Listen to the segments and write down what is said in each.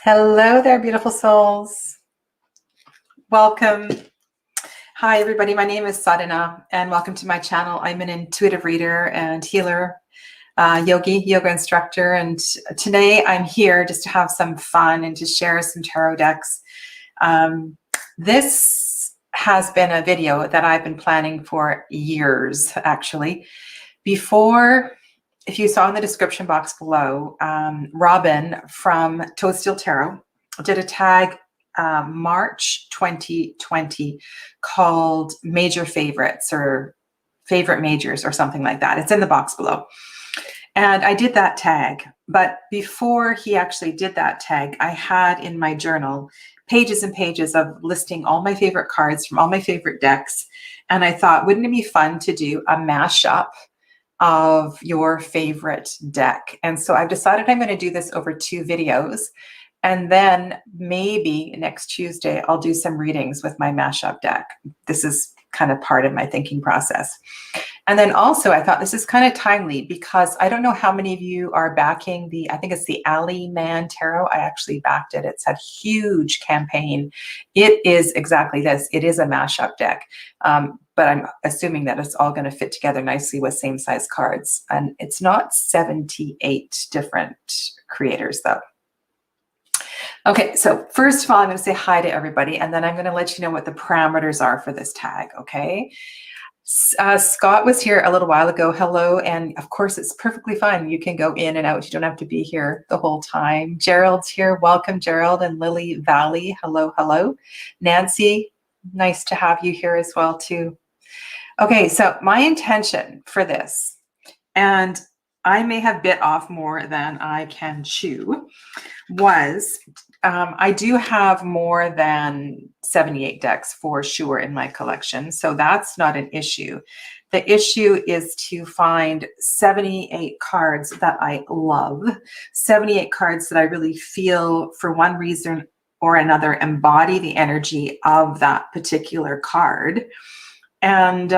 Hello there, beautiful souls. Welcome. Hi, everybody. My name is Sadhana, and welcome to my channel. I'm an intuitive reader and healer, yoga instructor, and today I'm here just to have some fun and to share some tarot decks. This has been a video that I've been planning for years, actually. Before, if you saw in the description box below, Robin from Toadstool Tarot did a tag March 2020 called Major Favorites or Favorite Majors or something like that. It's in the box below. And I did that tag. But before he actually did that tag, I had in my journal pages and pages of listing all my favorite cards from all my favorite decks. And I thought, wouldn't it be fun to do a mashup of your favorite deck? And so I've decided I'm going to do this over 2 videos. And then maybe next Tuesday, I'll do some readings with my mashup deck. This is kind of part of my thinking process. And then also I thought this is kind of timely because I don't know how many of you are backing I think it's the Ali Man Tarot. I actually backed it. It's a huge campaign. It is exactly this. It is a mashup deck. But I'm assuming that it's all going to fit together nicely with same size cards. And it's not 78 different creators though. Okay, so first of all, I'm going to say hi to everybody, and then I'm going to let you know what the parameters are for this tag, okay? Scott was here a little while ago. Hello, and of course, it's perfectly fine. You can go in and out. You don't have to be here the whole time. Gerald's here. Welcome, Gerald, and Lily Valley. Hello, hello. Nancy, nice to have you here as well, too. Okay, so my intention for this, and I may have bit off more than I can chew, was I do have more than 78 decks for sure in my collection, so that's not an issue. The issue is to find 78 cards that I love, 78 cards that I really feel for one reason or another embody the energy of that particular card. And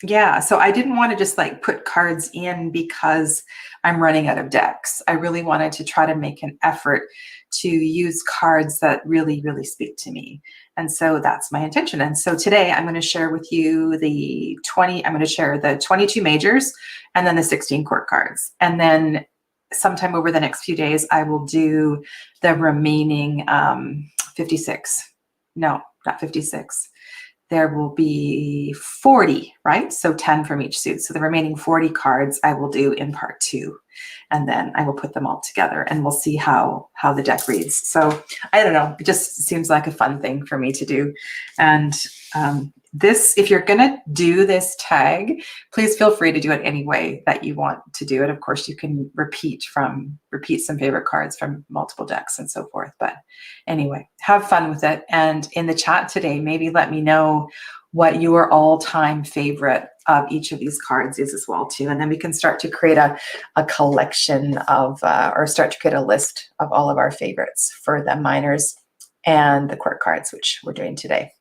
yeah, so I didn't want to just like put cards in because I'm running out of decks. I really wanted to try to make an effort to use cards that really, really speak to me. And so that's my intention. And so today I'm going to share with you I'm going to share the 22 majors and then the 16 court cards. And then sometime over the next few days, I will do the remaining 56. No, not 56. There will be 40, right? So 10 from each suit. So the remaining 40 cards I will do in part 2. And then I will put them all together and we'll see how the deck reads. So I don't know, it just seems like a fun thing for me to do. And if you're gonna do this tag, please feel free to do it any way that you want to do it. Of course, you can repeat some favorite cards from multiple decks and so forth. But anyway, have fun with it. And in the chat today, maybe let me know what your all-time favorite of each of these cards is as well too. And then we can start to create a collection of, or start to create a list of all of our favorites for the minors and the court cards, which we're doing today.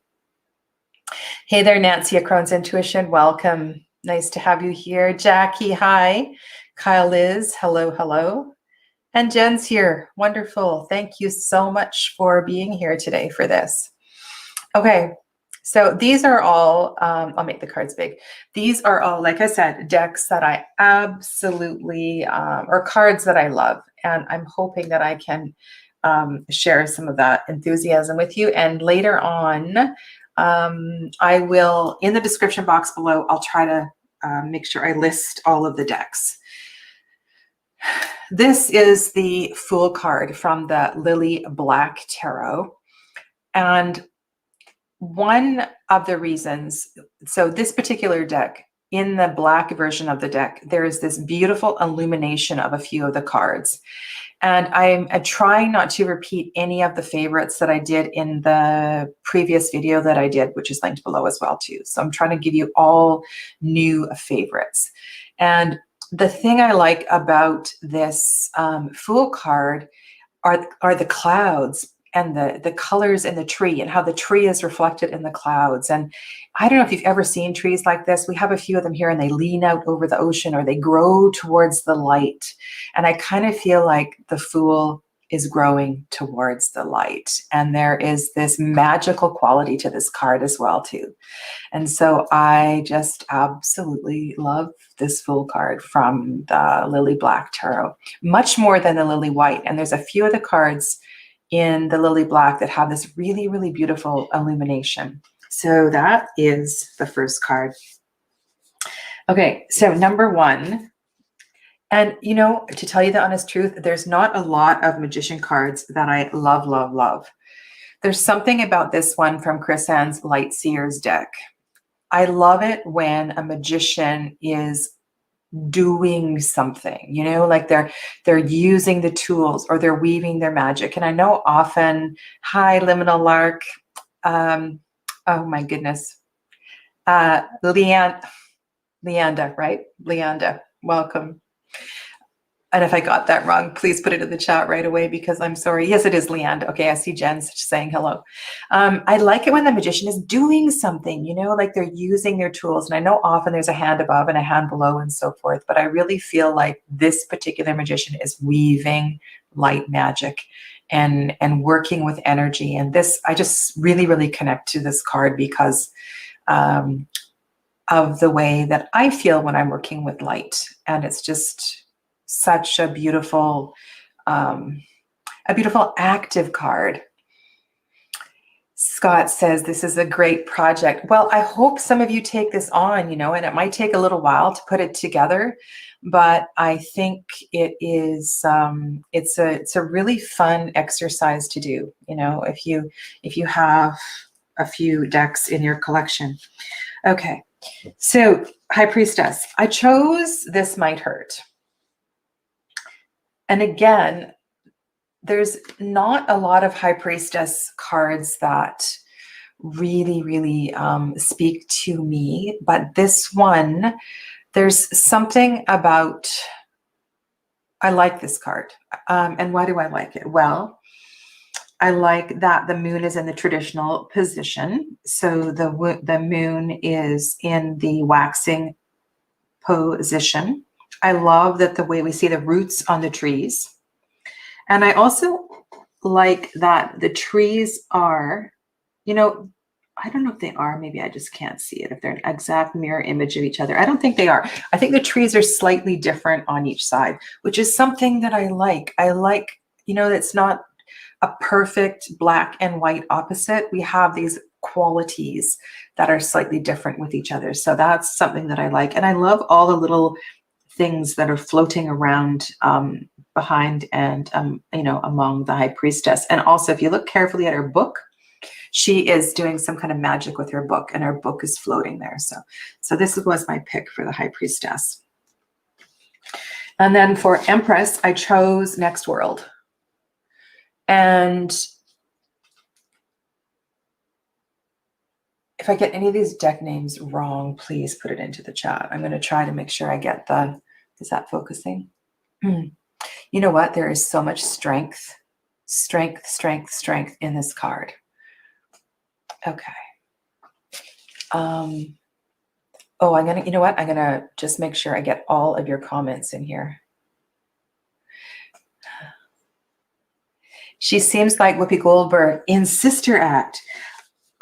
Hey there, Nancy at Crohn's Intuition. Welcome. Nice to have you here. Jackie, hi. Kyle Liz, hello, hello. And Jen's here. Wonderful. Thank you so much for being here today for this. Okay, so these are all, I'll make the cards big. These are all, like I said, decks that I absolutely, or cards that I love. And I'm hoping that I can share some of that enthusiasm with you. And later on, I will, in the description box below, I'll try to make sure I list all of the decks. This is the Fool card from the Lily Black Tarot. And one of the reasons, so this particular deck, in the black version of the deck, there is this beautiful illumination of a few of the cards. And I'm trying not to repeat any of the favorites that I did in the previous video that I did, which is linked below as well too. So I'm trying to give you all new favorites. And the thing I like about this Fool card are the clouds and the colors in the tree and how the tree is reflected in the clouds. And I don't know if you've ever seen trees like this. We have a few of them here and they lean out over the ocean or they grow towards the light. And I kind of feel like the Fool is growing towards the light. And there is this magical quality to this card as well too. And so I just absolutely love this Fool card from the Lily Black Tarot, much more than the Lily White. And there's a few of the cards in the Lily Black that have this really, really beautiful illumination. So that is the first card. Okay, so number one. And, you know, to tell you the honest truth, there's not a lot of magician cards that I love, love, love. There's something about this one from Chris Ann's Light Seers deck. I love it when a magician is doing something, you know, like they're using the tools or they're weaving their magic. And I know often, hi, Liminal Lark. Oh my goodness. Leanda, right? Leanda, welcome. And if I got that wrong, please put it in the chat right away because I'm sorry. Yes, it is Leanda. Okay, I see Jen saying hello. I like it when the magician is doing something, you know, like they're using their tools. And I know often there's a hand above and a hand below and so forth, but I really feel like this particular magician is weaving light magic and working with energy. And this, I just really, really connect to this card because of the way that I feel when I'm working with light. And it's just such a beautiful active card. Scott says this is a great project. Well, I hope some of you take this on, you know, and it might take a little while to put it together, but I think it is it's a really fun exercise to do, you know, if you have a few decks in your collection. Okay. So, High Priestess, I chose This Might Hurt. And again, there's not a lot of High Priestess cards that really, really speak to me. But this one, there's something about, I like this card. And why do I like it? Well, I like that the moon is in the traditional position. So the moon is in the waxing position. I love that the way we see the roots on the trees. And I also like that the trees are, you know, I don't know if they are, maybe I just can't see it, if they're an exact mirror image of each other. I don't think they are. I think the trees are slightly different on each side, which is something that I like. I like, you know, it's not a perfect black and white opposite. We have these qualities that are slightly different with each other. So that's something that I like. And I love all the little things that are floating around behind and, you know, among the High Priestess. And also, if you look carefully at her book, she is doing some kind of magic with her book and her book is floating there. So this was my pick for the High Priestess. And then for Empress, I chose Next World. And if I get any of these deck names wrong, please put it into the chat. I'm going to try to make sure I get the, is that focusing? You know what? There is so much strength in this card. Okay. Oh, I'm going to, you know what? I'm going to just make sure I get all of your comments in here. She seems like Whoopi Goldberg in Sister Act.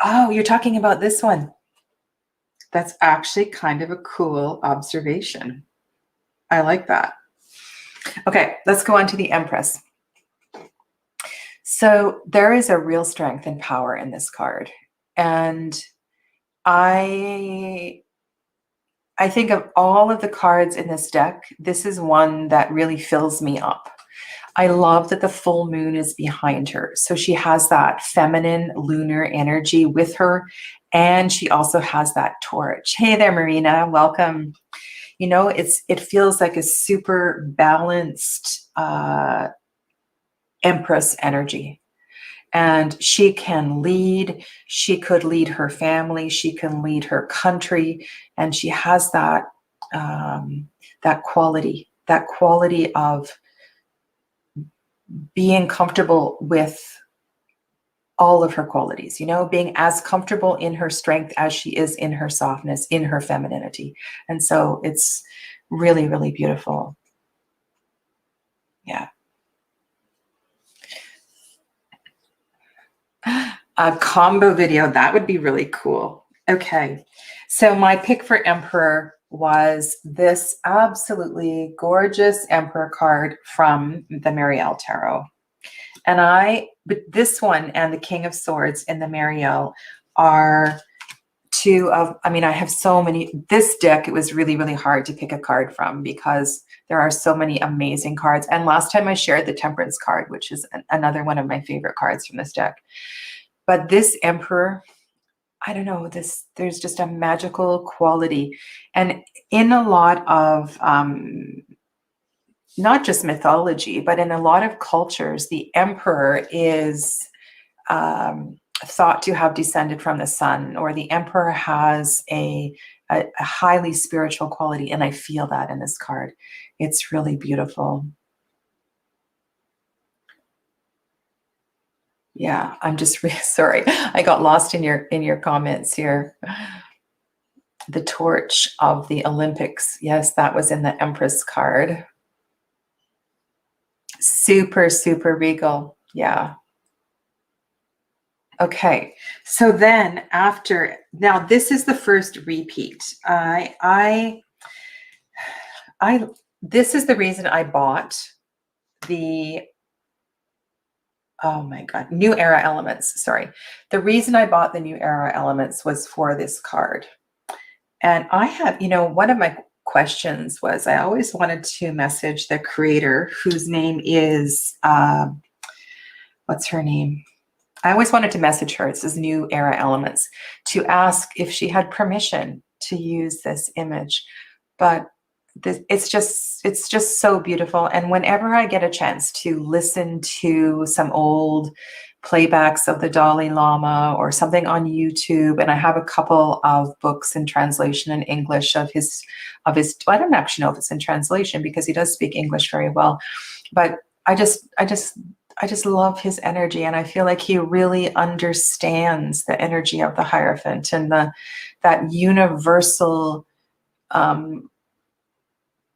Oh, you're talking about this one. That's actually kind of a cool observation. I like that. Okay, let's go on to the Empress. So there is a real strength and power in this card. And I think of all of the cards in this deck, this is one that really fills me up. I love that the full moon is behind her. So she has that feminine lunar energy with her. And she also has that torch. Hey there, Marina, welcome. You know, it feels like a super balanced Empress energy. And she can lead, she could lead her family, she can lead her country. And she has that, that quality of being comfortable with all of her qualities, you know, being as comfortable in her strength as she is in her softness, in her femininity. And so it's really, really beautiful. Yeah. A combo video, that would be really cool. Okay, so my pick for Emperor was this absolutely gorgeous Emperor card from the Marielle Tarot. But this one and the King of Swords in the Marielle are two of, I mean, I have so many, this deck, it was really, really hard to pick a card from because there are so many amazing cards. And last time I shared the Temperance card, which is another one of my favorite cards from this deck. But this Emperor, I don't know, there's just a magical quality. And in a lot of, not just mythology, but in a lot of cultures, the Emperor is thought to have descended from the sun, or the Emperor has a highly spiritual quality. And I feel that in this card. It's really beautiful. Yeah, I'm just really sorry. I got lost in your comments here. The torch of the Olympics. Yes, that was in the Empress card. Super, super regal. Yeah. Okay. So then after, now this is the first repeat. This is the reason I bought the, oh my God, New Era Elements. Sorry. The reason I bought the New Era Elements was for this card. And I have, one of my questions was, I always wanted to message the creator, whose name is, what's her name? I always wanted to message her. It says New Era Elements, to ask if she had permission to use this image. But it's just so beautiful. And whenever I get a chance to listen to some old playbacks of the Dalai Lama or something on YouTube, and I have a couple of books in translation in English of his, I don't actually know if it's in translation because he does speak English very well, but I just love his energy, and I feel like he really understands the energy of the Hierophant and that universal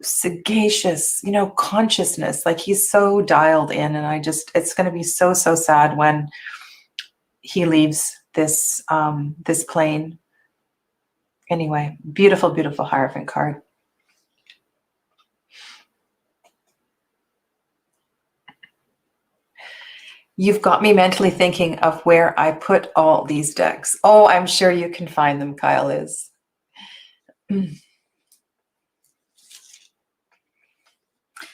sagacious, consciousness. Like, he's so dialed in, and it's going to be so, so sad when he leaves this this plane. Anyway, beautiful, beautiful Hierophant card. You've got me mentally thinking of where I put all these decks. Oh, I'm sure you can find them, Kyle is.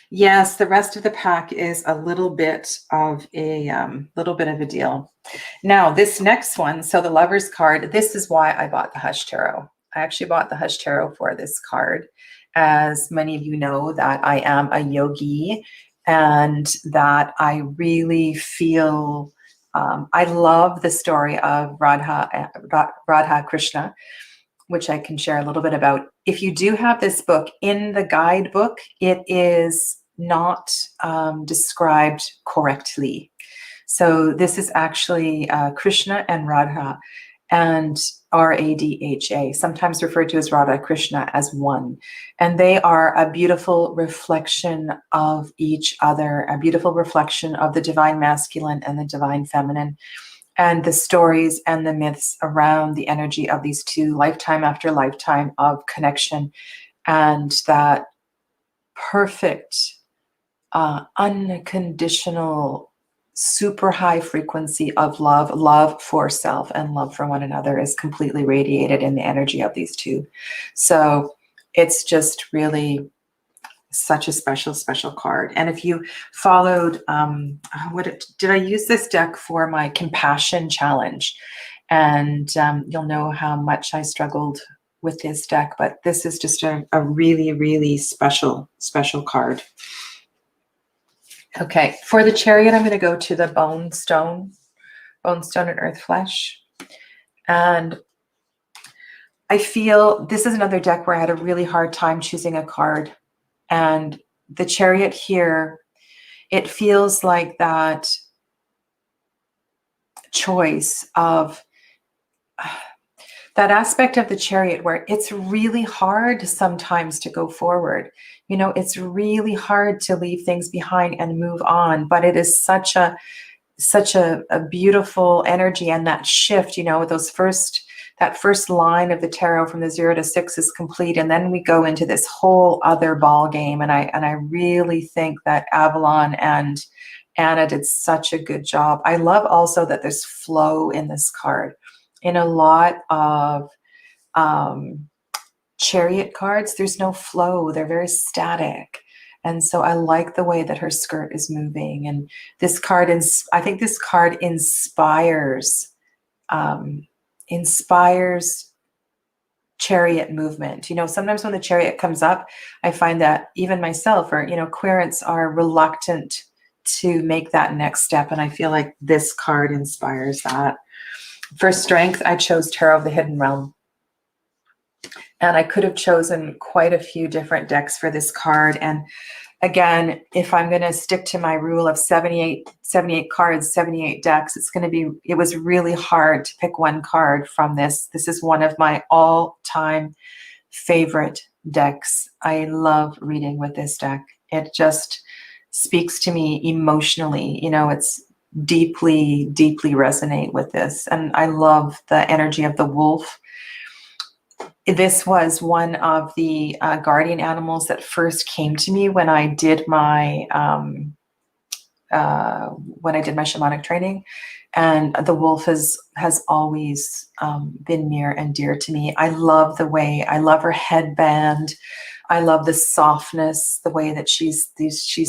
Yes, the rest of the pack is a little bit of a deal. Now, this next one, so the Lover's card, this is why I bought the Hush Tarot. I actually bought the Hush Tarot for this card. As many of you know, that I am a yogi, and that I really feel, I love the story of Radha Krishna, which I can share a little bit about. If you do have this book, in the guidebook, it is not described correctly. So this is actually Krishna and Radha, and Radha, sometimes referred to as Radha Krishna, as one. And they are a beautiful reflection of each other, a beautiful reflection of the divine masculine and the divine feminine, and the stories and the myths around the energy of these two, lifetime after lifetime of connection, and that perfect, unconditional, super high frequency of love for self and love for one another is completely radiated in the energy of these two. So it's just really such a special, special card. And if you followed, did I use this deck for my compassion challenge? And you'll know how much I struggled with this deck, but this is just a really, really special, special card. Okay, for the Chariot, I'm going to go to the Bonestone and Earthflesh. And I feel this is another deck where I had a really hard time choosing a card. And the Chariot here, it feels like that choice of that aspect of the Chariot where it's really hard sometimes to go forward. It's really hard to leave things behind and move on, but it is such a such a beautiful energy, and that shift, you know, that first line of the tarot from the 0 to 6 is complete, and then we go into this whole other ball game. And I really think that Avalon and Anna did such a good job. I love also that there's flow in this card. In a lot of Chariot cards, there's no flow. They're very static. And so I like the way that her skirt is moving. And this card, I think this card inspires chariot movement. You know, sometimes when the chariot comes up, I find that even myself, or, you know, querents are reluctant to make that next step. And I feel like this card inspires that. For strength, I chose Tarot of the Hidden Realm. And I could have chosen quite a few different decks for this card. And again, if I'm going to stick to my rule of 78 cards, 78 decks, it was really hard to pick one card from this. This is one of my all-time favorite decks. I love reading with this deck. It just speaks to me emotionally. You know, it's deeply, deeply resonate with this. And I love the energy of the wolf. This was one of the guardian animals that first came to me when I did my shamanic training, and the wolf has always been near and dear to me. I love her headband. I love the softness, the way that she's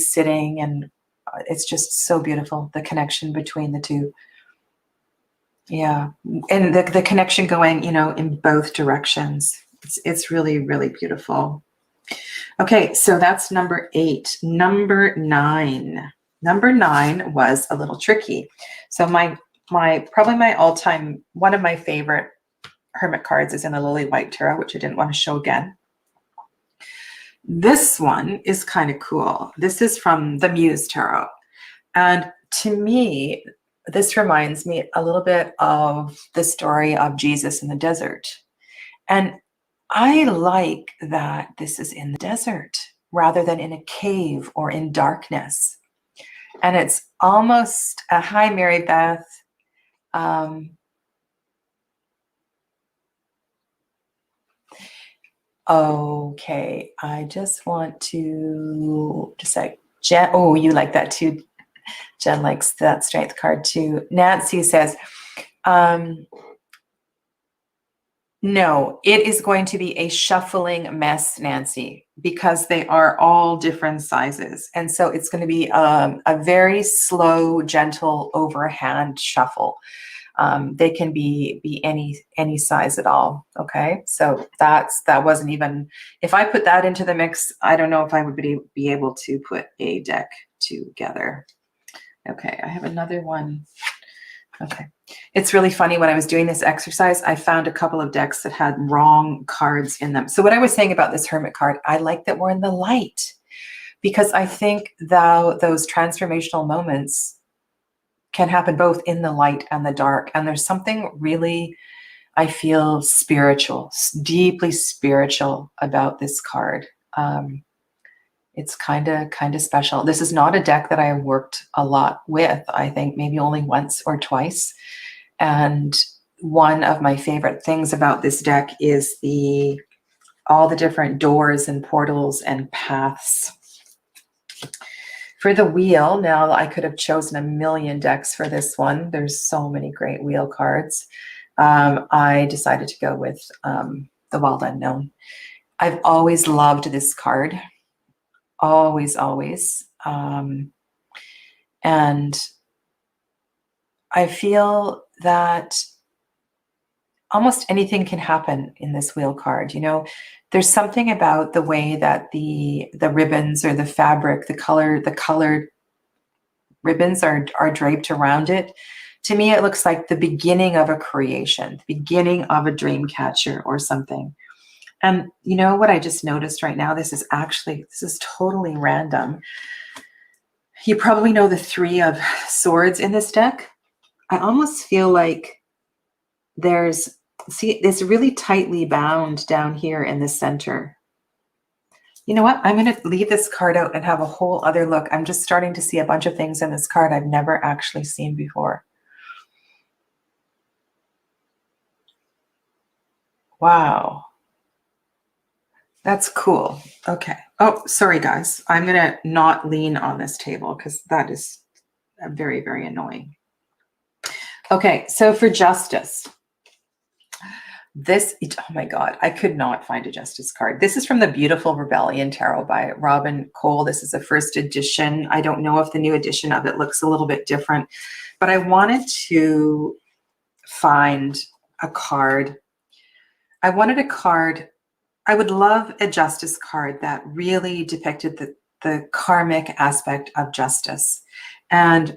sitting, and it's just so beautiful, the connection between the two. Yeah, and the connection going, you know, in both directions. It's really, really beautiful. Okay, so that's number 8. Number 9. Number 9 was a little tricky. So probably my all-time, one of my favorite hermit cards is in the lilywhitetara, which I didn't want to show again. This one is kind of cool. This is from the Muse Tarot. And to me, this reminds me a little bit of the story of Jesus in the desert. And I like that this is in the desert rather than in a cave or in darkness. And it's almost a hi, Mary Beth. Okay, I just want to just like Jen. Oh, you like that too. Jen likes that strength card too. Nancy says, no, it is going to be a shuffling mess, Nancy, because they are all different sizes. And so it's going to be a very slow, gentle overhand shuffle. They can be any size at all. Okay, so that wasn't even, if I put that into the mix, I don't know if I would be able to put a deck together. Okay, I have another one. Okay, it's really funny. When I was doing this exercise, I found a couple of decks that had wrong cards in them. So what I was saying about this hermit card, I like that we're in the light, because I think those transformational moments can happen both in the light and the dark. And there's something really, I feel, spiritual, deeply spiritual about this card. It's kind of special. This is not a deck that I have worked a lot with. I think maybe only once or twice. And one of my favorite things about this deck is all the different doors and portals and paths. For the wheel, now I could have chosen a million decks for this one. There's so many great wheel cards. I decided to go with the Wild Unknown. I've always loved this card. Always. And I feel that almost anything can happen in this wheel card. You know, there's something about the way that the ribbons or the fabric, the colored ribbons are draped around it. To me, it looks like the beginning of a creation, the beginning of a dream catcher or something. And you know what I just noticed right now? This is totally random. You probably know the 3 of Swords in this deck. I almost feel like it's really tightly bound down here in the center. You know what? I'm going to leave this card out and have a whole other look. I'm just starting to see a bunch of things in this card I've never actually seen before. Wow. That's cool. Okay. Oh, sorry, guys. I'm going to not lean on this table because that is very, very annoying. Okay. So for justice, this, oh my God, I could not find a justice card. This is from the Beautiful Rebellion Tarot by robincole. This is the first edition. I don't know if the new edition of it looks a little bit different, but I wanted to find a card. I wanted a card. I would love a justice card that really depicted the karmic aspect of justice. And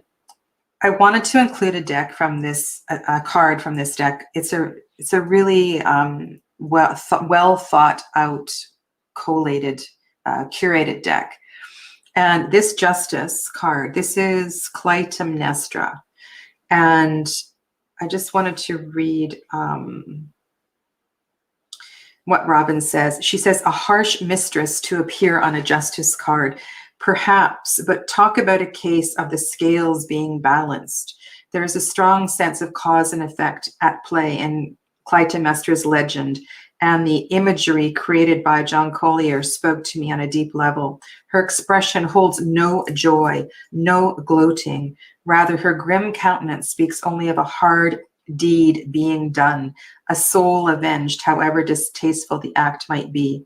I wanted to include a deck from this, a card from this deck. It's a really well thought out, collated, curated deck. And this justice card, this is Clytemnestra. And I just wanted to read what Robin says. She says, a harsh mistress to appear on a justice card. Perhaps, but talk about a case of the scales being balanced. There is a strong sense of cause and effect at play in Clytemnestra's legend, and the imagery created by John Collier spoke to me on a deep level. Her expression holds no joy, no gloating. Rather, her grim countenance speaks only of a hard deed being done, a soul avenged, however distasteful the act might be.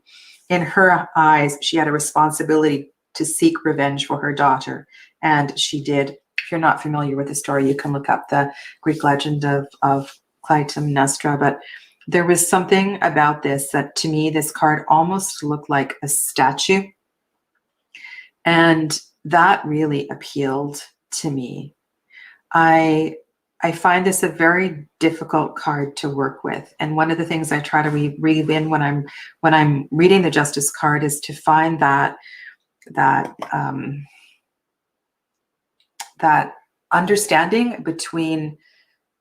In her eyes, she had a responsibility to seek revenge for her daughter, and she did. If you're not familiar with the story, you can look up the Greek legend of Clytemnestra, but there was something about this that, to me, this card almost looked like a statue, and that really appealed to me. I find this a very difficult card to work with, and one of the things I try to weave in when I'm reading the Justice card is to find that understanding between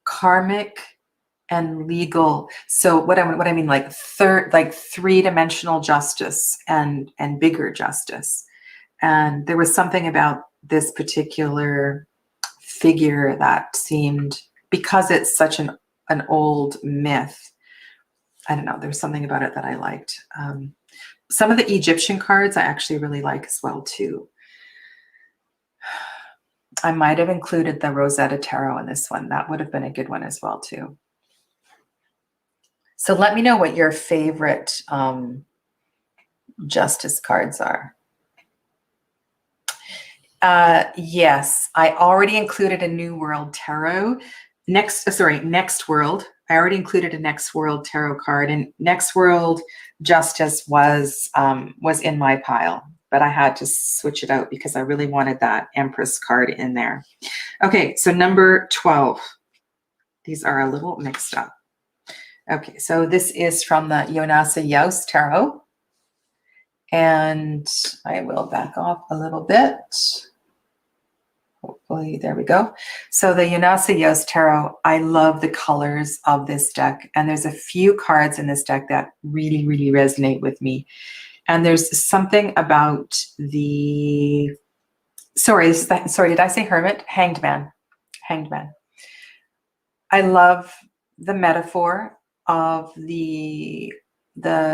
karmic and legal. So what I mean, like three-dimensional justice and bigger justice. And there was something about this particular figure that seemed, because it's such an old myth, I don't know, there's something about it that I liked. Some of the Egyptian cards I actually really like as well too. I might have included the Rosetta Tarot in this one. That would have been a good one as well too. So let me know what your favorite justice cards are. Yes, I already included a New World Tarot. Next World. I already included a Next World Tarot card, and Next World Justice was in my pile, but I had to switch it out because I really wanted that Empress card in there. Okay, so number 12. These are a little mixed up. Okay, so this is from the Yonasa Yaus Tarot, and I will back off a little bit. Hopefully, there we go. So the Yonasa Yaus Tarot, I love the colors of this deck, and there's a few cards in this deck that really, really resonate with me. And there's something about the, sorry, did I say hermit? Hanged man. I love the metaphor of the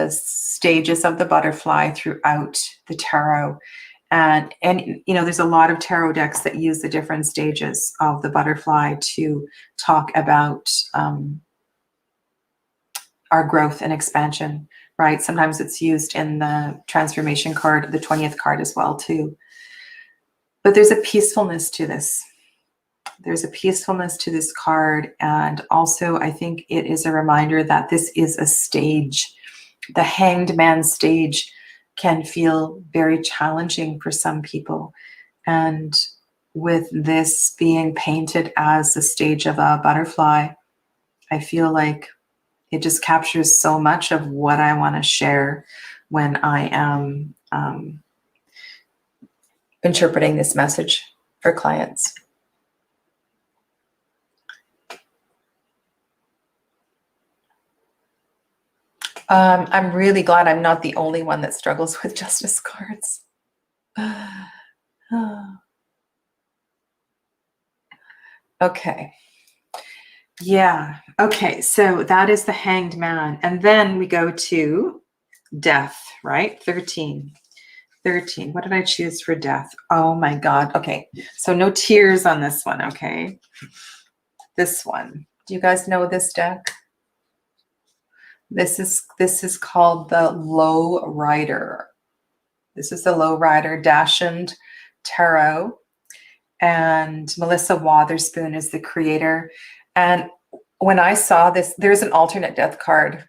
stages of the butterfly throughout the tarot. And you know, there's a lot of tarot decks that use the different stages of the butterfly to talk about our growth and expansion, right? Sometimes it's used in the transformation card, the 20th card as well too. But there's a peacefulness to this. There's a peacefulness to this card. And also I think it is a reminder that this is a stage. The Hanged Man stage can feel very challenging for some people. And with this being painted as the stage of a butterfly, I feel like it just captures so much of what I want to share when I am interpreting this message for clients. I'm really glad I'm not the only one that struggles with justice cards. Okay. Yeah. Okay. So that is the Hanged Man. And then we go to Death, right? 13. 13. What did I choose for Death? Oh my God. Okay. So no tears on this one. Okay. This one. Do you guys know this deck? This is called the Lowrider. This is the Lowrider Dashand Tarot. And Melissa Wotherspoon is the creator. And when I saw this, there's an alternate death card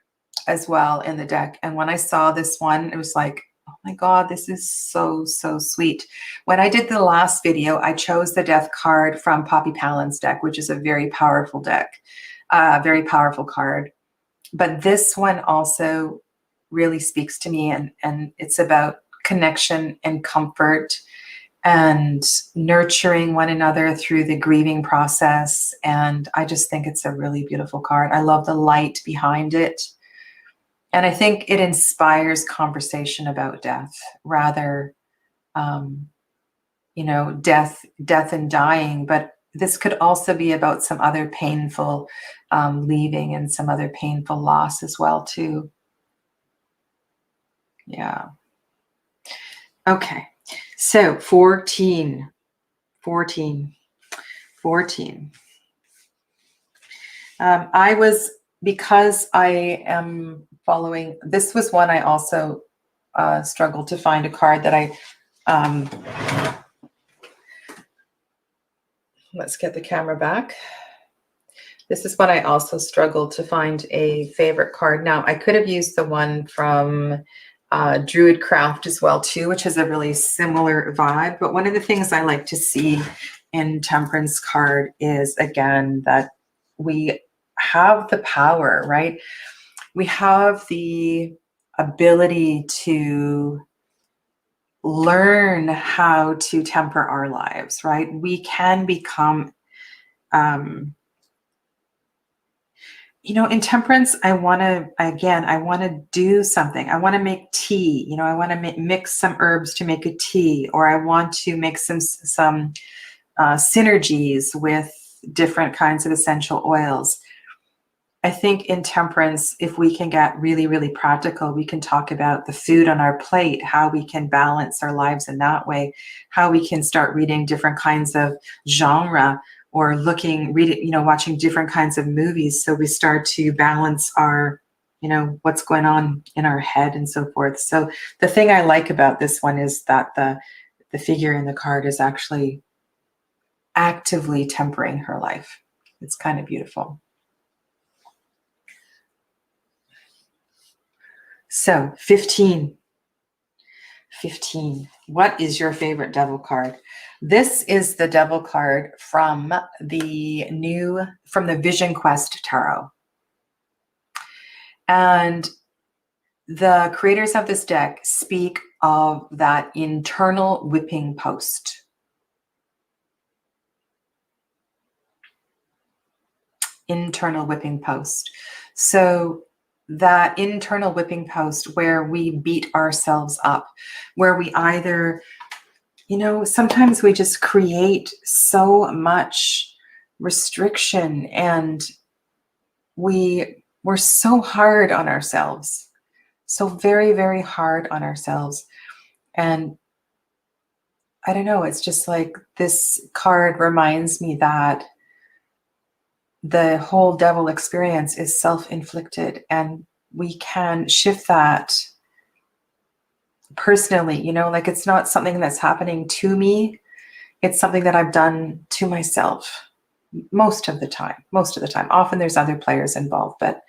as well in the deck. And when I saw this one, it was like, oh my God, this is so, so sweet. When I did the last video, I chose the death card from Poppy Palin's deck, which is a very powerful deck, very powerful card. But this one also really speaks to me, and it's about connection and comfort and nurturing one another through the grieving process. And I just think it's a really beautiful card. I love the light behind it. And I think it inspires conversation about death, rather, you know, death and dying. But this could also be about some other painful leaving and some other painful loss as well, too. Yeah. Okay. So 14. Because I am following, this was one I also struggled to find a card that let's get the camera back. This is what I also struggled to find a favorite card. Now, I could have used the one from Druid Craft as well too, which has a really similar vibe. But one of the things I like to see in Temperance card is, again, that we have the power, right? We have the ability to learn how to temper our lives, right? We can become, you know, in Temperance, I want to do something. I want to make tea. You know, I want to mix some herbs to make a tea, or I want to make some synergies with different kinds of essential oils. I think in Temperance, if we can get really, really practical, we can talk about the food on our plate, how we can balance our lives in that way, how we can start reading different kinds of genre, or watching different kinds of movies. So we start to balance our, you know, what's going on in our head and so forth. So the thing I like about this one is that the figure in the card is actually actively tempering her life. It's kind of beautiful. So 15. What is your favorite devil card? This is the devil card from the Vision Quest Tarot. And the creators of this deck speak of that internal whipping post. Internal whipping post. So that internal whipping post where we beat ourselves up, where we either, you know, sometimes we just create so much restriction, and we're so hard on ourselves, so very, very hard on ourselves. And I don't know, it's just like this card reminds me that the whole devil experience is self-inflicted, and we can shift that personally, you know, like it's not something that's happening to me. It's something that I've done to myself most of the time. Often there's other players involved, but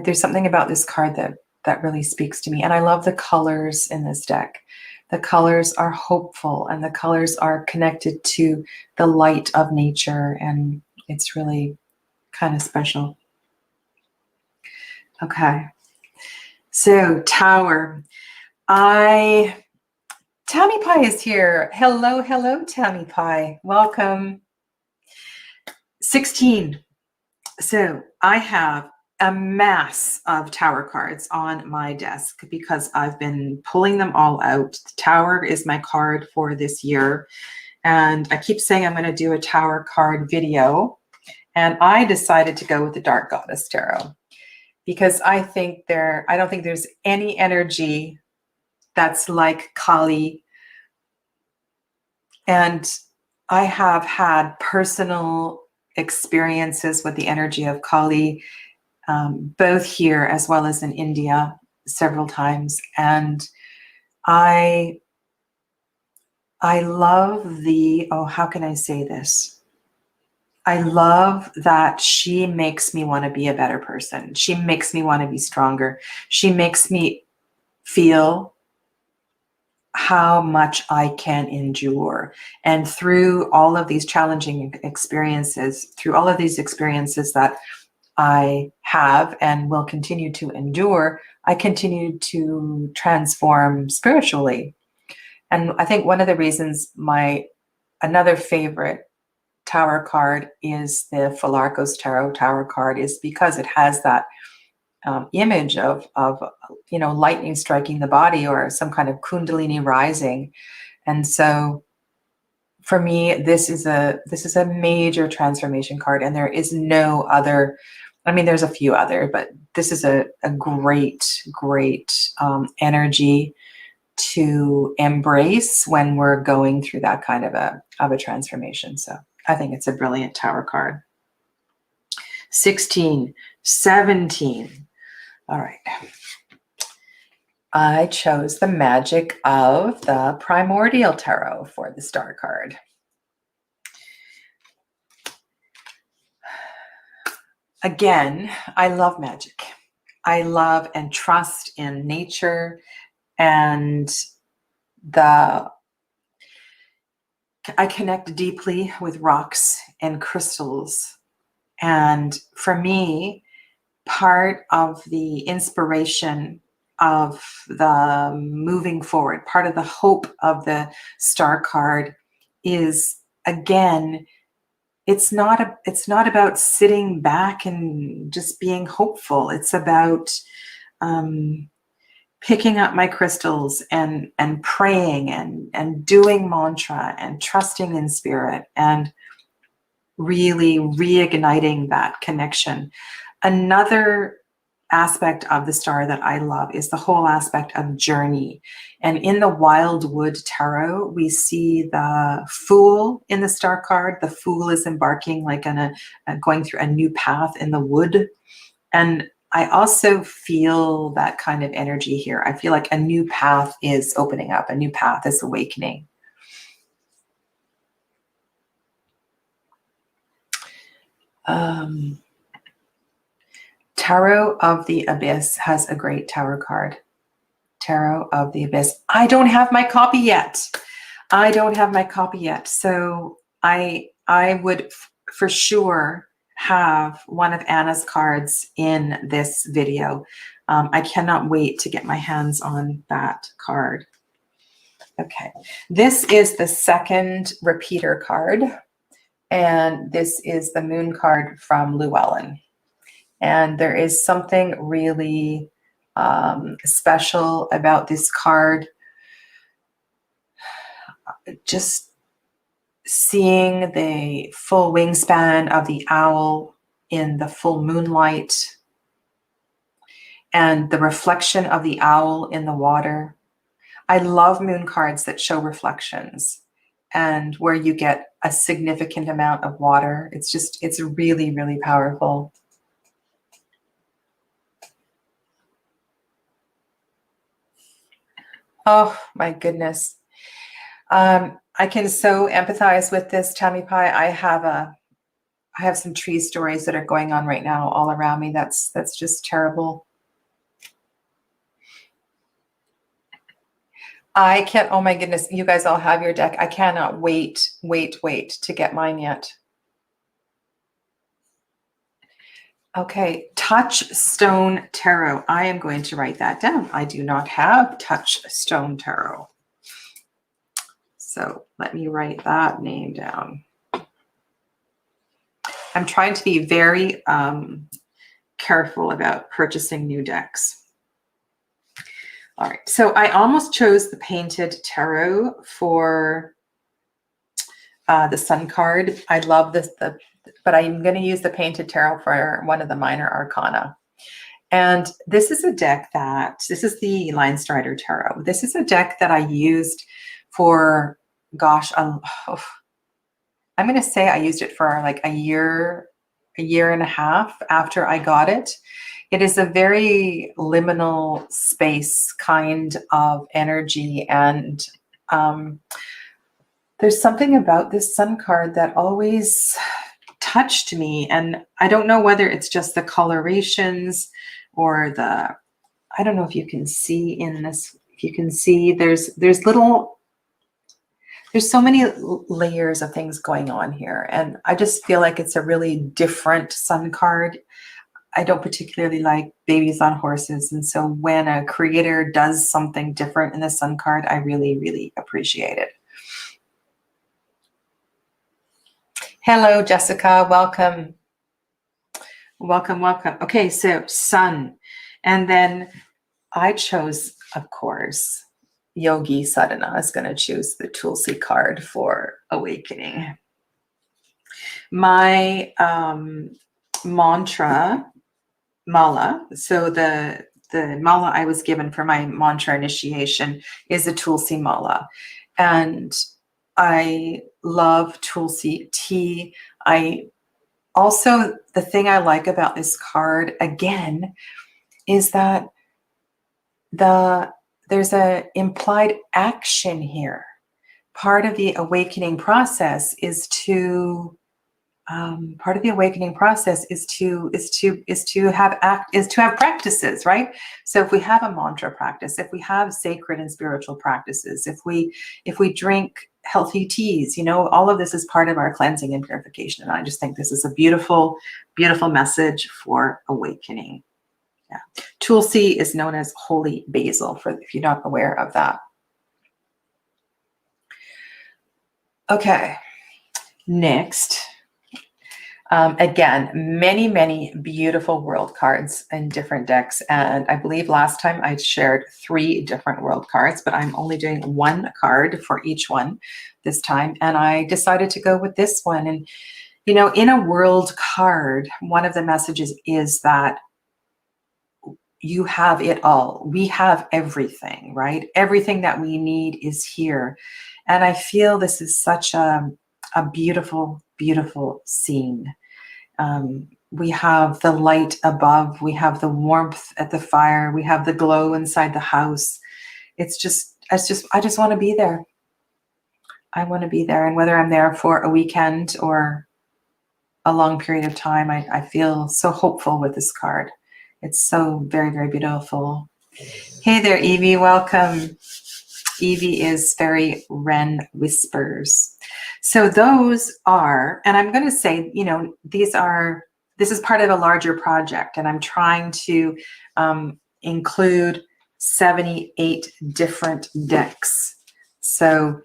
there's something about this card that really speaks to me. And I love the colors in this deck. The colors are hopeful, and the colors are connected to the light of nature, and it's really kind of special. Okay. So Tower. Tammy Pie is here. Hello, Tammy Pie. Welcome. 16. So I have a mass of tower cards on my desk because I've been pulling them all out. The tower is my card for this year. And I keep saying I'm going to do a tower card video. And I decided to go with the Dark Goddess Tarot because I don't think there's any energy that's like Kali. And I have had personal experiences with the energy of Kali, both here as well as in India several times. And I love how can I say this? I love that she makes me want to be a better person. She makes me want to be stronger. She makes me feel how much I can endure. And through all of these challenging experiences, through all of these experiences that I have and will continue to endure, I continue to transform spiritually. And I think one of the reasons another favorite tower card is the Philarkos Tarot tower card is because it has that image of lightning striking the body or some kind of kundalini rising. And so for me, this is a major transformation card, and there is no other. I mean, there's a few other, but this is a great energy to embrace when we're going through that kind of a transformation. So I think it's a brilliant tower card. 16, 17. All right. I chose the magic of the primordial tarot for the star card. Again, I love magic. I love and trust in nature, and I connect deeply with rocks and crystals. And for me, part of the inspiration of the moving forward, part of the hope of the star card is, again, it's not about sitting back and just being hopeful. It's about picking up my crystals and praying and doing mantra and trusting in spirit and really reigniting that connection. Another aspect of the star that I love is the whole aspect of journey. And in the Wildwood Tarot, we see the Fool in the star card. The Fool is embarking like on going through a new path in the wood. And I also feel that kind of energy here. I feel like a new path is opening up, a new path is awakening. Tarot of the Abyss has a great tower card. Tarot of the Abyss. I don't have my copy yet. So I would for sure have one of Anna's cards in this video. I cannot wait to get my hands on that card. Okay, this is the second repeater card, and this is the moon card from Llewellyn. And there is something really special about this card. Just seeing the full wingspan of the owl in the full moonlight and the reflection of the owl in the water. I love moon cards that show reflections and where you get a significant amount of water. It's really, really powerful. Oh my goodness. I can so empathize with this, Tammy Pie. I have some tree stories that are going on right now all around me. That's just terrible. I can't, oh my goodness, you guys all have your deck. I cannot wait to get mine yet. Okay, Touchstone Tarot. I am going to write that down. I do not have Touchstone Tarot. So let me write that name down. I'm trying to be very careful about purchasing new decks. All right, so I almost chose the painted tarot for the Sun card. I love this, but I'm going to use the painted tarot for one of the minor arcana. And this is a deck this is the lowrider tarot. This is a deck that I used for, gosh, I'm going to say I used it for like a year and a half after I got it. It is a very liminal space kind of energy. And there's something about this Sun card that always touched me. And I don't know whether it's just the colorations or I don't know if you can see in this, if you can see, there's so many layers of things going on here. And I just feel like it's a really different Sun card. I don't particularly like babies on horses. And so when a creator does something different in the Sun card, I really, really appreciate it. Hello, Jessica. Welcome. Welcome, welcome. Okay, so Sun. And then I chose, of course, Yogi Sadhana is going to choose the Tulsi card for awakening. My mantra, mala, so the mala I was given for my mantra initiation is a Tulsi mala. And I love Tulsi tea. Also, the thing I like about this card, again, is that there's a implied action here. Part of the awakening process is to have practices, right? So if we have a mantra practice, if we have sacred and spiritual practices, if we drink healthy teas, you know, all of this is part of our cleansing and purification. And I just think this is a beautiful, beautiful message for awakening. Yeah. Tulsi is known as holy basil, if you're not aware of that. Okay, next. Again, many, many beautiful world cards in different decks. And I believe last time I shared 3 different world cards, but I'm only doing 1 card for each one this time. And I decided to go with this one. And, you know, in a world card, one of the messages is that you have it all. We have everything, right? Everything that we need is here. And I feel this is such a beautiful, beautiful scene. We have the light above, we have the warmth at the fire, we have the glow inside the house. I just want to be there. I want to be there. And whether I'm there for a weekend or a long period of time, I feel so hopeful with this card. It's so very, very beautiful. Hey there, Evie, welcome. Evie is Fairy Wren Whispers. So those are, and I'm going to say, you know, this is part of a larger project, and I'm trying to include 78 different decks. So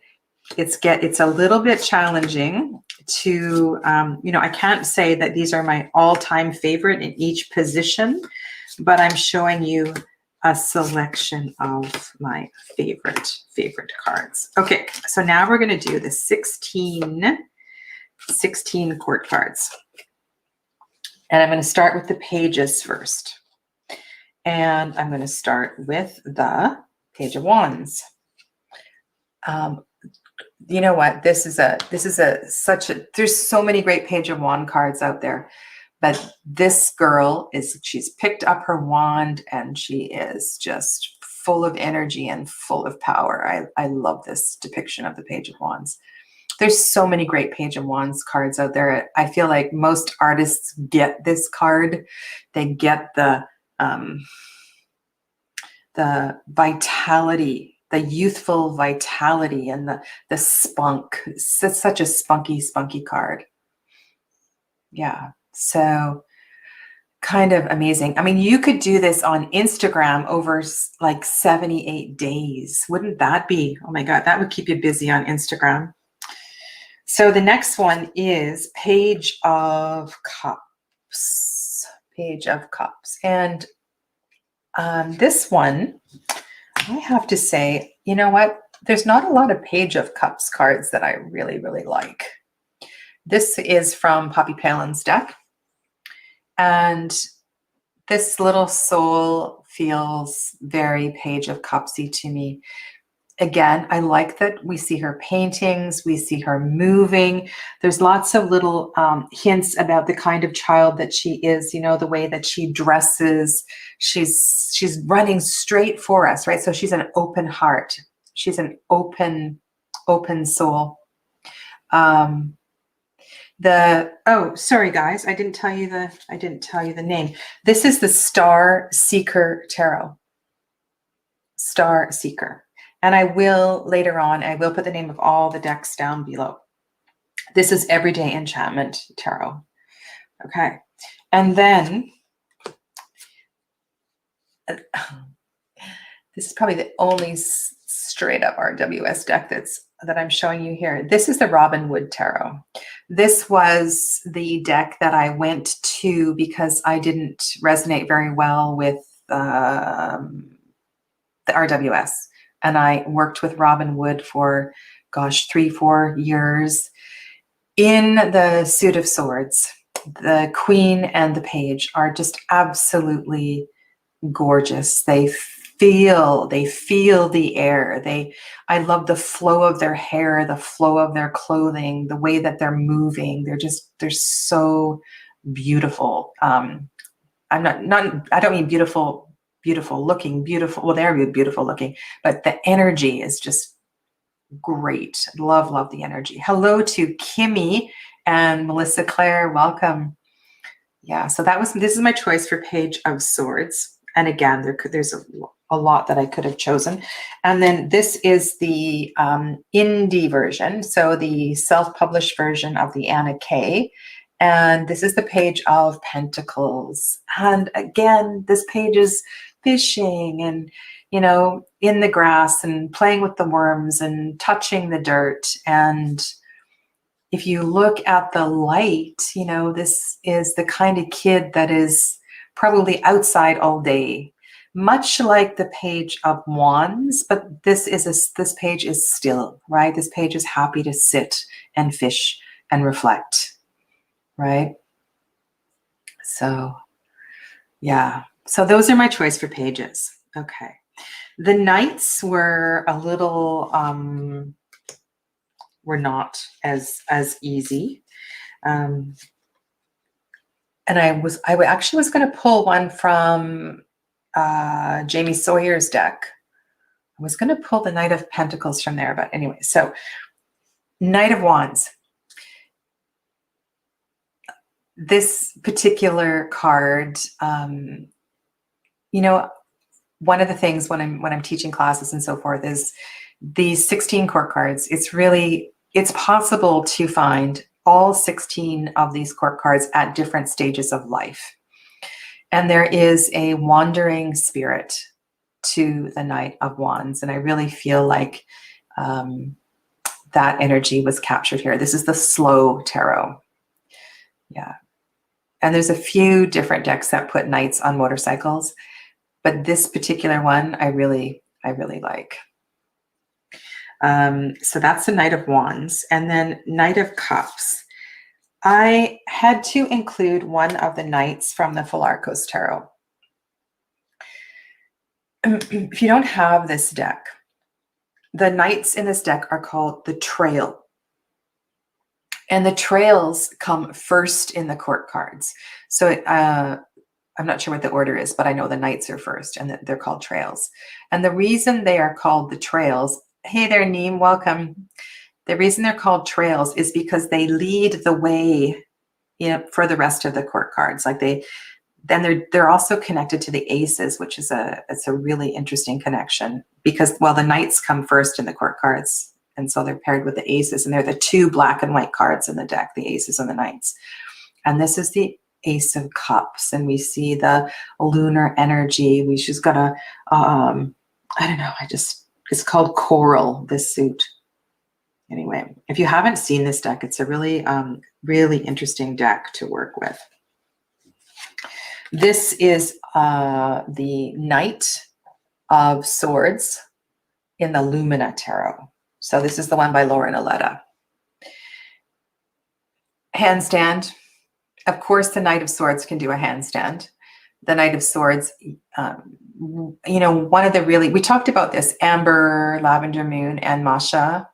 it's a little bit challenging to, you know, I can't say that these are my all-time favorite in each position, but I'm showing you a selection of my favorite cards. Okay, so now we're going to do the 16 court cards. And I'm going to start with the pages first. And I'm going to start with the Page of Wands. You know what? There's so many great Page of Wand cards out there. But this girl she's picked up her wand and she is just full of energy and full of power. I love this depiction of the Page of Wands. There's so many great Page of Wands cards out there. I feel like most artists get this card. They get the vitality, the youthful vitality, and the spunk. It's such a spunky card. Yeah. So kind of amazing. I mean, you could do this on Instagram over like 78 days. Wouldn't that be? Oh my God, that would keep you busy on Instagram. So the next one is Page of Cups. Page of Cups. And this one, I have to say, you know what? There's not a lot of Page of Cups cards that I really, really like. This is from Poppy Palin's deck. And this little soul feels very Page of Cupsy to me. Again, I like that we see her paintings, we see her moving. There's lots of little hints about the kind of child that she is, you know, the way that she dresses. She's running straight for us, right? So she's an open heart. She's an open soul. Oh, sorry guys, I didn't tell you the name. This is the Star Seeker Tarot. Star Seeker. And I will, later on, I will put the name of all the decks down below. This is Everyday Enchantment Tarot. Okay. And then, this is probably the only straight up RWS deck that I'm showing you here. This is the Robin Wood Tarot. This was the deck that I went to because I didn't resonate very well with the RWS. And I worked with Robin Wood for, gosh, 3-4 years. In the Suit of Swords, the Queen and the Page are just absolutely gorgeous. They feel the air. I love the flow of their hair, the flow of their clothing, the way that they're moving. They're so beautiful. I don't mean beautiful looking, beautiful. Well, they're beautiful looking, but the energy is just great. Love the energy. Hello to Kimmy and Melissa Claire. Welcome. Yeah, so this is my choice for Page of Swords. And again, there's a lot that I could have chosen. And then this is the indie version. So the self-published version of the Anna Kay. And this is the Page of Pentacles. And again, this page is fishing and, you know, in the grass and playing with the worms and touching the dirt. And if you look at the light, you know, this is the kind of kid that is probably outside all day, much like the Page of Wands, but this page is still, right? This page is happy to sit and fish and reflect, right? So, yeah. So those are my choice for pages. Okay. The Knights were a little, were not as easy. And I actually was going to pull one from Jamie Sawyer's deck. I was going to pull the Knight of Pentacles from there, but anyway, so Knight of Wands. This particular card, you know, one of the things when I'm teaching classes and so forth is these 16 court cards. It's possible to find all 16 of these court cards at different stages of life. And there is a wandering spirit to the Knight of Wands. And I really feel like that energy was captured here. This is the Slow Tarot. Yeah. And there's a few different decks that put knights on motorcycles, but this particular one I really like. So that's the Knight of Wands. And then Knight of Cups. I had to include one of the knights from the Philarkos Tarot. If you don't have this deck, the knights in this deck are called the Trail. And the trails come first in the court cards. So I'm not sure what the order is, but I know the knights are first and they're called trails. And the reason they are called the trails, hey there, Neem, welcome. The reason they're called trails is because they lead the way, you know, for the rest of the court cards. Like they're also connected to the aces, which is it's a really interesting connection because, well, the knights come first in the court cards. And so they're paired with the aces, and they're the two black and white cards in the deck, the aces and the knights. And this is the Ace of Cups, and we see the lunar energy. She's got a, I don't know, it's called Coral, this suit. Anyway, if you haven't seen this deck, it's a really, really interesting deck to work with. This is the Knight of Swords in the Lumina Tarot. So this is the one by Lauren Aletta. Handstand. Of course, the Knight of Swords can do a handstand. The Knight of Swords, you know, one of the really, we talked about this, Amber, Lavender Moon, and Masha,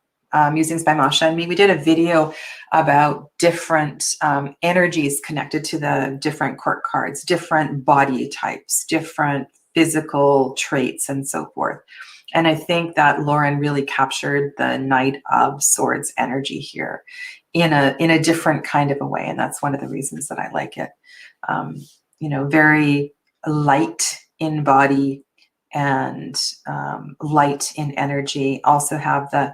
Musings by Masha and me. We did a video about different energies connected to the different court cards, different body types, different physical traits, and so forth. And I think that Lauren really captured the Knight of Swords energy here in a different kind of a way. And that's one of the reasons that I like it. You know, very light in body and light in energy. Also have the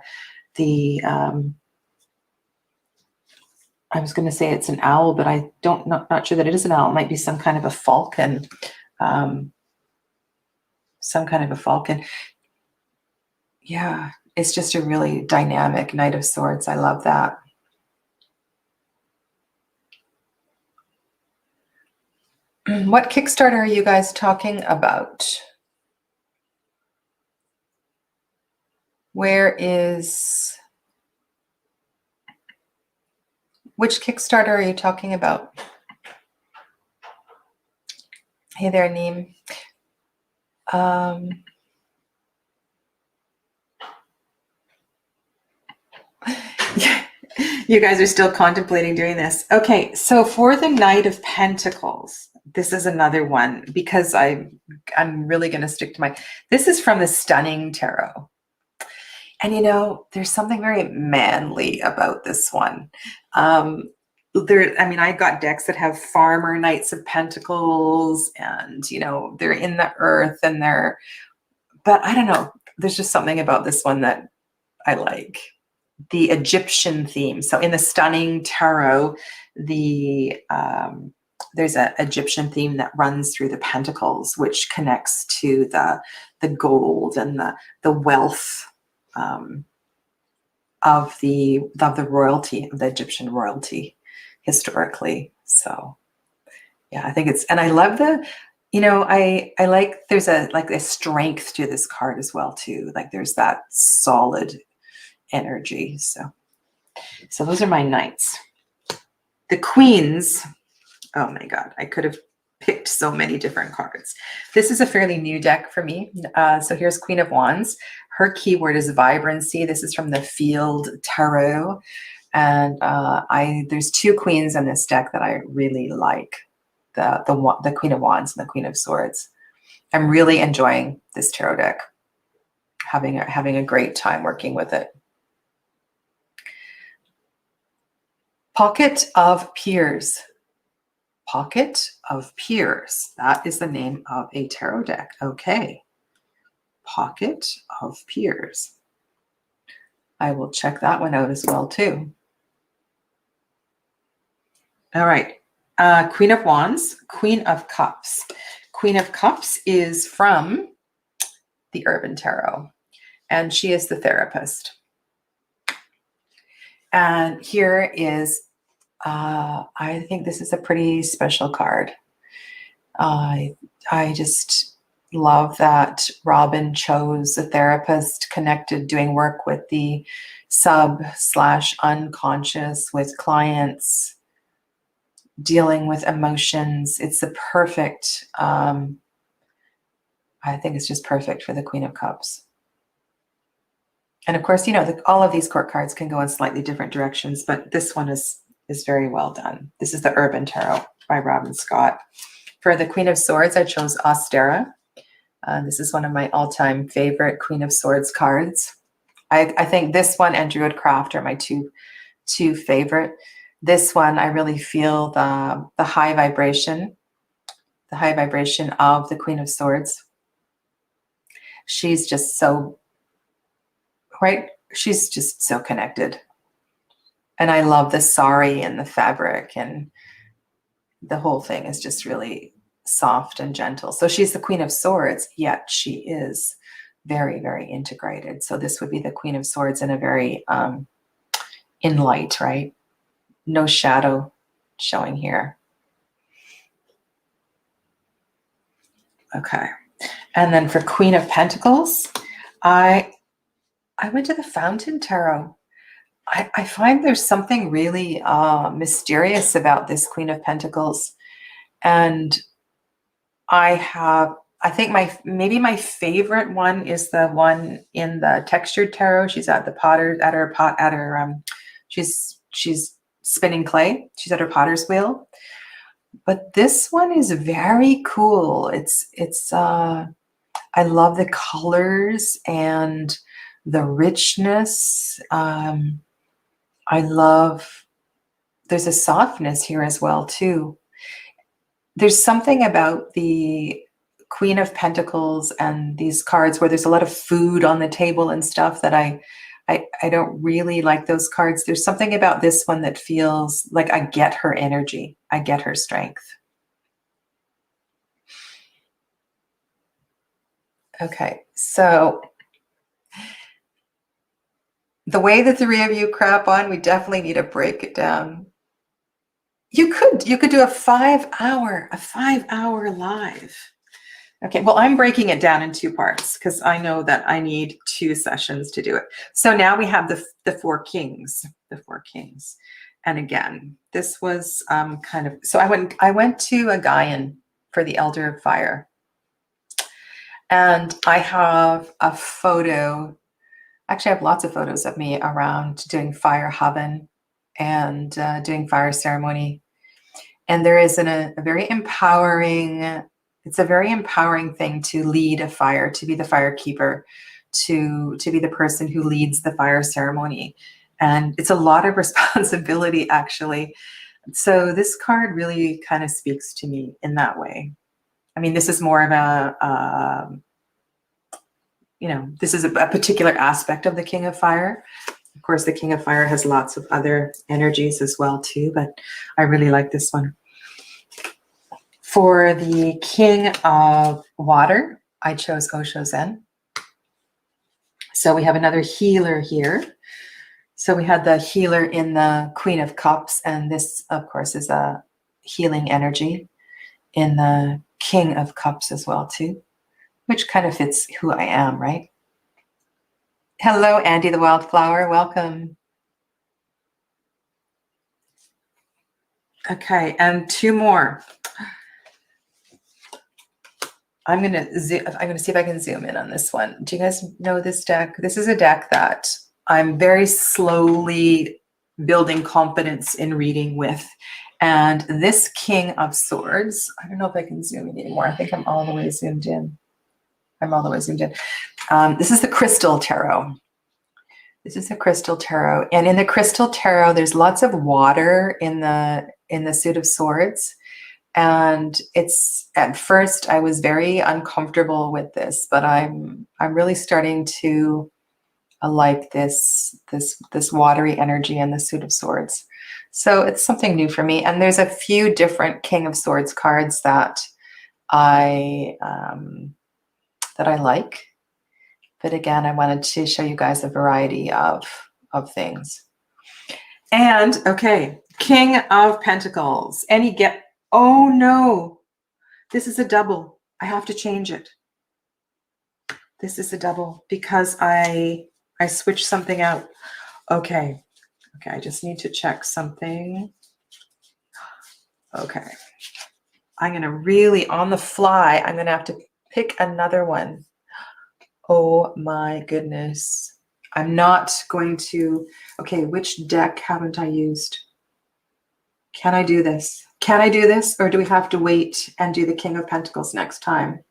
I was going to say it's an owl, but I not sure that it is an owl. It might be some kind of a falcon. Some kind of a falcon. Yeah, it's just a really dynamic Knight of Swords. I love that. What Kickstarter are you guys talking about? Which Kickstarter are you talking about? Hey there, Neem. You guys are still contemplating doing this. Okay, so for the Knight of Pentacles, this is another one because I'm really going to stick to this is from the Stunning Tarot. And you know, there's something very manly about this one. I mean, I got decks that have Farmer Knights of Pentacles and, you know, they're in the earth and but I don't know, there's just something about this one that I like. The Egyptian theme. So in the Stunning Tarot, there's an Egyptian theme that runs through the pentacles, which connects to the gold and the wealth of the royalty, of the Egyptian royalty historically. So yeah, I think and I love you know, I like, there's a strength to this card as well too. Like there's that solid energy. So those are my knights. The queens, oh my God, I could have picked so many different cards. This is a fairly new deck for me. So here's Queen of Wands. Her keyword is vibrancy. This is from the Field Tarot. And there's two queens in this deck that I really like. The Queen of Wands and the Queen of Swords. I'm really enjoying this tarot deck. Having a great time working with it. Pocket of Peers. Pocket of Peers. That is the name of a tarot deck. Okay. Pocket of Peers. I will check that one out as well too. All right. Queen of Wands, Queen of Cups. Queen of Cups is from the Urban Tarot, and she is the therapist. And here is, I think this is a pretty special card. I just love that Robin chose a therapist connected, doing work with the sub/unconscious, with clients, dealing with emotions. It's the perfect, I think it's just perfect for the Queen of Cups. And of course, you know, all of these court cards can go in slightly different directions, but this one is very well done. This is the Urban Tarot by Robin Scott. For the Queen of Swords, I chose Austera. This is one of my all-time favorite Queen of Swords cards. I think this one and Druidcraft are my two favorite. This one, I really feel the high vibration of the Queen of Swords. She's just so, right? She's just so connected. And I love the sari and the fabric, and the whole thing is just really soft and gentle. So she's the Queen of Swords, yet she is very, very integrated. So this would be the Queen of Swords in a very, in light, right? No shadow showing here. Okay. And then for Queen of Pentacles, I went to the Fountain Tarot. I find there's something really mysterious about this Queen of Pentacles. And I think maybe my favorite one is the one in the textured tarot. She's at the potter, she's spinning clay. She's at her potter's wheel. But this one is very cool. I love the colors and the richness. There's a softness here as well too. There's something about the Queen of Pentacles and these cards where there's a lot of food on the table and stuff that I don't really like those cards. There's something about this one that feels like I get her energy. I get her strength. Okay, so the way the three of you crap on, we definitely need to break it down. You could do a 5 hour live. Okay, well, I'm breaking it down in 2 parts because I know that I need 2 sessions to do it. So now we have the 4 kings, And again, this was kind of, so I went to a Gaian for the Elder of Fire. And I have a photo, actually I have lots of photos of me around doing fire haven and doing fire ceremony. And there is a very empowering, it's a very empowering thing to lead a fire, to be the fire keeper, to be the person who leads the fire ceremony. And it's a lot of responsibility, actually. So this card really kind of speaks to me in that way. I mean, this is more of this is a particular aspect of the King of Fire. Of course, the King of Fire has lots of other energies as well, too, but I really like this one. For the King of Water, I chose Osho Zen. So we have another healer here. So we had the healer in the Queen of Cups, and this, of course, is a healing energy in the King of Cups as well, too, which kind of fits who I am, right? Hello, Andy the Wildflower. Welcome. Okay, and 2 more. I'm gonna see if I can zoom in on this one. Do you guys know this deck? This is a deck that I'm very slowly building confidence in reading with. And this King of Swords, I don't know if I can zoom in anymore. I think I'm all the way zoomed in. This is the Crystal Tarot. This is the Crystal Tarot. And in the Crystal Tarot, there's lots of water in the Suit of Swords. And it's, at first I was very uncomfortable with this, but I'm really starting to like this watery energy in the Suit of Swords. So it's something new for me. And there's a few different King of Swords cards that I like. But again, I wanted to show you guys a variety of things. And okay, King of Pentacles. Oh no, this is a double. I have to change it. This is a double because I switched something out. Okay, I just need to check something. Okay, I'm gonna really, on the fly, I'm gonna have to pick another one. Oh my goodness. I'm not going to, okay, which deck haven't I used? Can I do this? Or do we have to wait and do the King of Pentacles next time?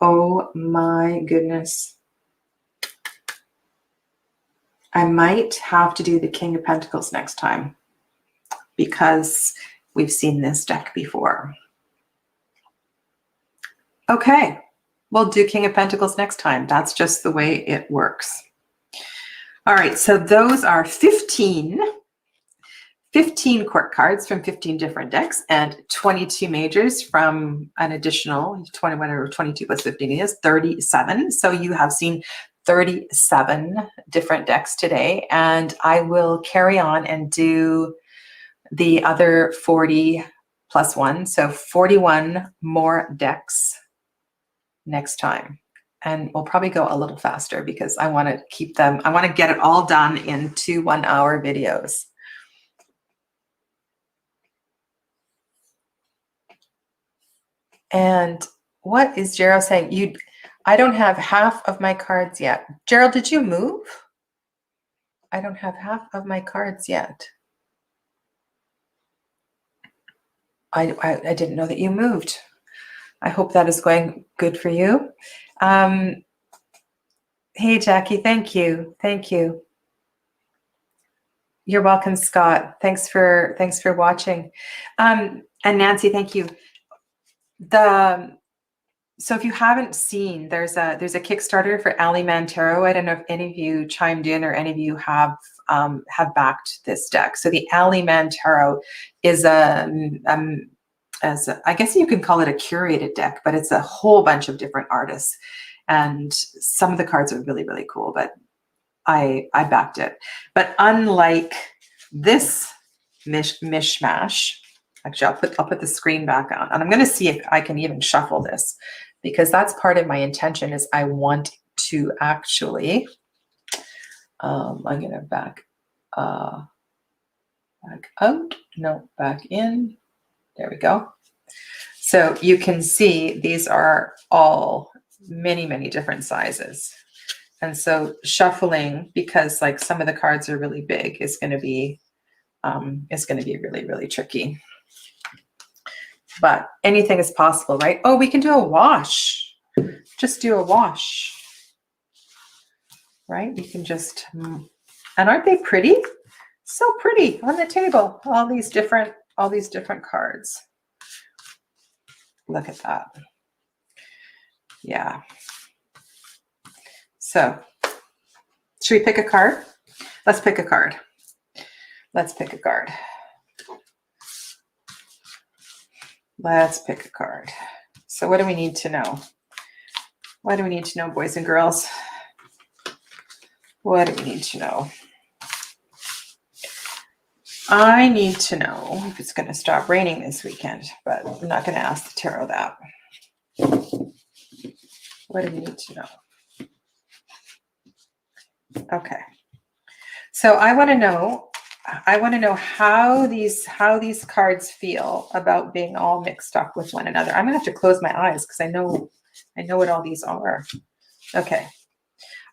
Oh my goodness. I might have to do the King of Pentacles next time because we've seen this deck before. Okay, we'll do King of Pentacles next time. That's just the way it works. All right, so those are 15 court cards from 15 different decks and 22 majors from an additional 20, whatever 22 plus 15 is, 37. So you have seen 37 different decks today, and I will carry on and do the other 40 plus 1, so 41 more decks next time. And we'll probably go a little faster because I want to keep them, I want to get it all done in 2 1-hour videos. And what is Gerald saying? I don't have half of my cards yet. Gerald, did you move? I don't have half of my cards yet. I didn't know that you moved. I hope that is going good for you. Hey, Jackie, thank you. Thank you. You're welcome, Scott. Thanks for watching. And Nancy, thank you. So if you haven't seen, there's a Kickstarter for Ali Mantero. I don't know if any of you chimed in or any of you have backed this deck. So the Ali Mantero is as I guess you can call it a curated deck, but it's a whole bunch of different artists, and some of the cards are really, really cool. But I backed it. But unlike this mishmash, actually, I'll put the screen back on, and I'm going to see if I can even shuffle this, because that's part of my intention. Is I want to actually, I'm going to back out, no, back in. There we go. So you can see these are all many, many different sizes. And so shuffling, because like some of the cards are really big, is going to be really, really tricky. But anything is possible, right? Oh, we can do a wash. Just do a wash, right? We can just, and aren't they pretty? So pretty on the table. All these different cards. Look at that. Yeah. So, should we pick a card? Let's pick a card. Let's pick a card. Let's pick a card. So what do we need to know? What do we need to know, boys and girls? What do we need to know? I need to know if it's going to stop raining this weekend, but I'm not going to ask the tarot that. What do we need to know? Okay. So I want to know how these cards feel about being all mixed up with one another. I'm going to have to close my eyes because I know what all these are. Okay.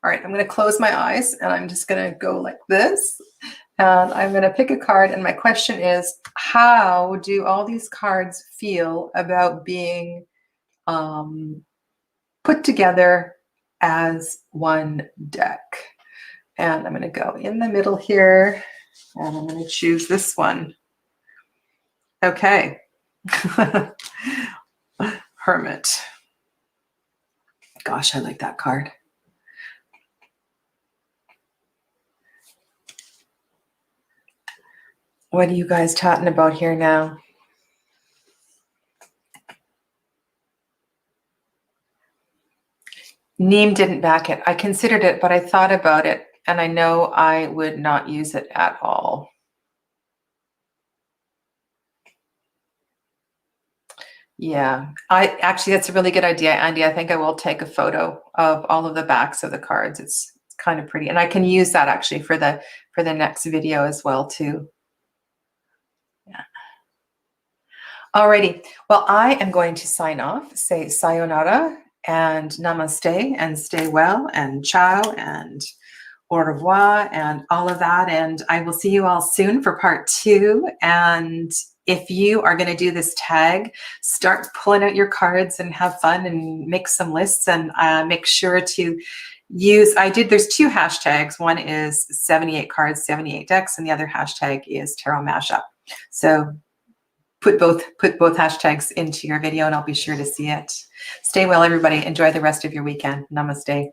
All right, I'm going to close my eyes and I'm just going to go like this. And I'm going to pick a card. And my question is, how do all these cards feel about being put together as one deck? And I'm going to go in the middle here. And I'm going to choose this one. Okay. Hermit. Gosh, I like that card. What are you guys talking about here now? Neem didn't back it. I considered it, but I thought about it, and I know I would not use it at all. Yeah, actually, that's a really good idea, Andy. I think I will take a photo of all of the backs of the cards. It's kind of pretty, and I can use that actually for the next video as well too. Yeah. Alrighty. Well, I am going to sign off. Say sayonara and namaste and stay well and ciao and au revoir and all of that. And I will see you all soon for part 2. And if you are going to do this tag, start pulling out your cards and have fun and make some lists, and make sure to use, there's 2 hashtags. One is 78 cards, 78 decks, and the other hashtag is tarot mashup. So put both hashtags into your video and I'll be sure to see it. Stay well, everybody. Enjoy the rest of your weekend. Namaste.